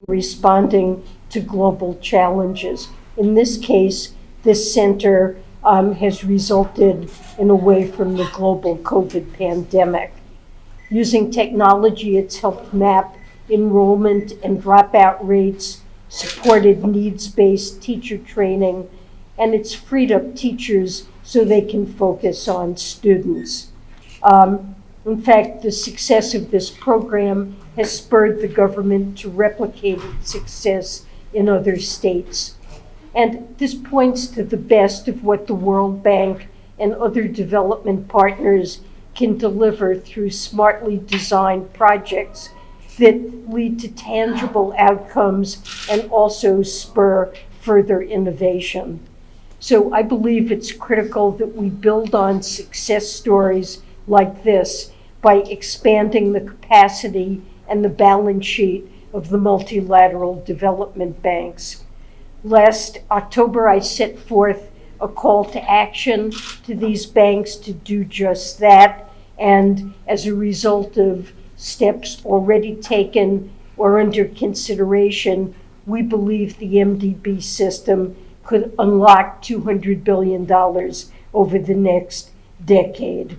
responding to global challenges. In this case, this center has resulted in away from the global COVID pandemic. Using technology, it's helped map enrollment and dropout rates, supported needs-based teacher training, and it's freed up teachers so they can focus on students. In fact, the success of this program has spurred the government to replicate its success in other states. And this points to the best of what the World Bank and other development partners can deliver through smartly designed projects that lead to tangible outcomes and also spur further innovation. So I believe it's critical that we build on success stories like this by expanding the capacity and the balance sheet of the multilateral development banks. Last October, I set forth a call to action to these banks to do just that, and as a result of steps already taken or under consideration, we believe the MDB system could unlock $200 billion over the next decade.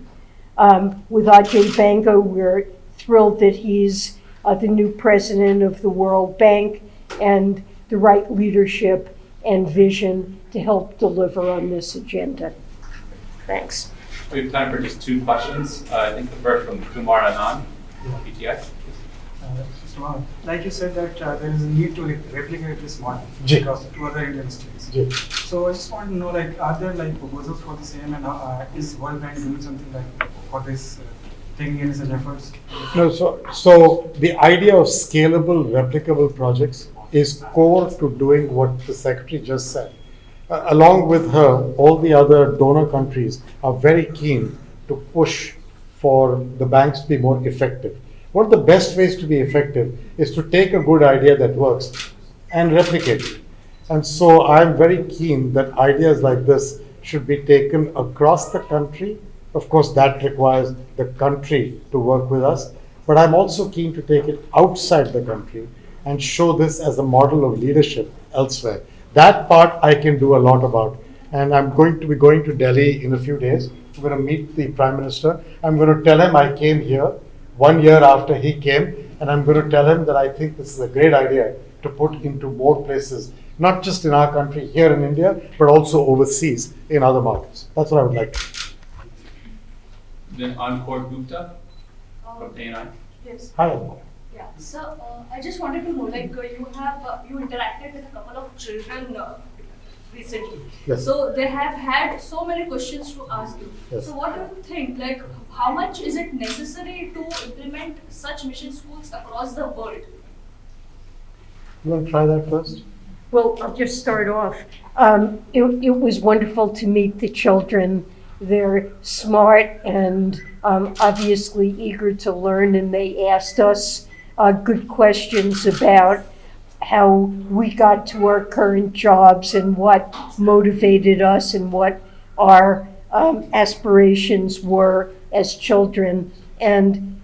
With Ajay Banga, we're thrilled that he's the new president of the World Bank and the right leadership and vision to help deliver on this agenda. Thanks. We have time for just two questions. I think the first from Kumar Anand, PTI. Like you said that there is a need to replicate this model across to other Indian states. So I just want to know, like, are there like proposals for the same, and is World Bank doing something like for this, taking in such efforts? No, so the idea of scalable, replicable projects is core to doing what the Secretary just said. Along with her, all the other donor countries are very keen to push for the banks to be more effective. One of the best ways to be effective is to take a good idea that works and replicate it. And so I'm very keen that ideas like this should be taken across the country. Of course, that requires the country to work with us, but I'm also keen to take it outside the country and show this as a model of leadership elsewhere. That part I can do a lot about. And I'm going to be going to Delhi in a few days. I'm going to meet the Prime Minister. I'm going to tell him I came here 1 year after he came, and I'm going to tell him that I think this is a great idea to put into more places, not just in our country here in India, but also overseas in other markets. That's what I would like to. Then Encore Gupta from ANI. Yes. Hi. Yeah. So I just wanted to know, like, you interacted with a couple of children recently. Yes. So they have had so many questions to ask you. Yes. So what do you think? Like, how much is it necessary to implement such mission schools across the world? You want to try that first? Well, I'll just start off. It was wonderful to meet the children. They're smart and obviously eager to learn, and they asked us good questions about how we got to our current jobs and what motivated us and what our aspirations were as children. And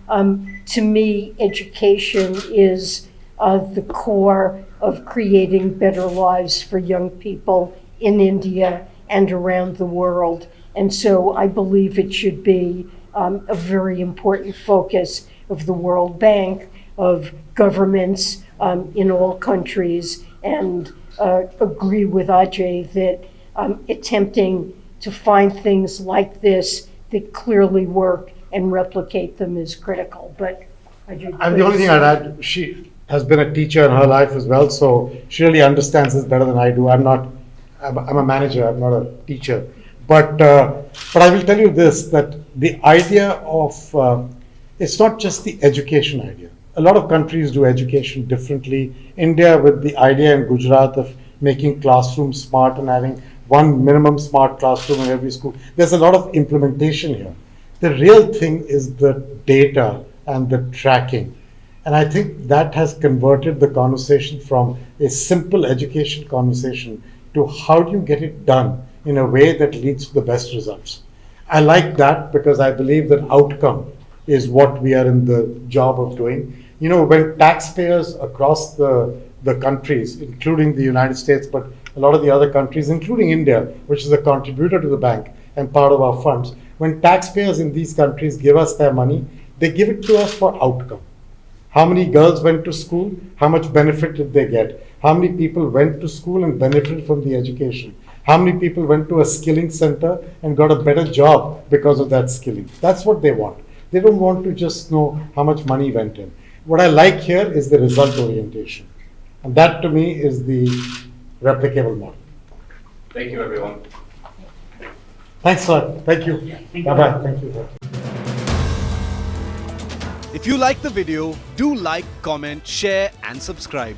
to me, education is the core of creating better lives for young people in India and around the world. And so I believe it should be a very important focus of the World Bank, of governments in all countries, and agree with Ajay that attempting to find things like this that clearly work and replicate them is critical. But Ajay, And the only thing I'd add, she has been a teacher in her life as well, so she really understands this better than I do. I'm a manager, I'm not a teacher. But I will tell you this, that the idea of, it's not just the education idea. A lot of countries do education differently. India, with the idea in Gujarat of making classrooms smart and having one minimum smart classroom in every school, there's a lot of implementation here. The real thing is the data and the tracking. And I think that has converted the conversation from a simple education conversation to how do you get it done in a way that leads to the best results. I like that because I believe that outcome is what we are in the job of doing. You know, when taxpayers across the the countries, including the United States, but a lot of the other countries, including India, which is a contributor to the bank and part of our funds, when taxpayers in these countries give us their money, they give it to us for outcome. How many girls went to school? How much benefit did they get? How many people went to school and benefited from the education? How many people went to a skilling center and got a better job because of that skilling? That's what they want. They don't want to just know how much money went in. What I like here is the result orientation. And that to me is the replicable model. Thank you, everyone. Thanks, sir. Thank you. Bye-bye. Thank you. If you like the video, do like, comment, share and subscribe.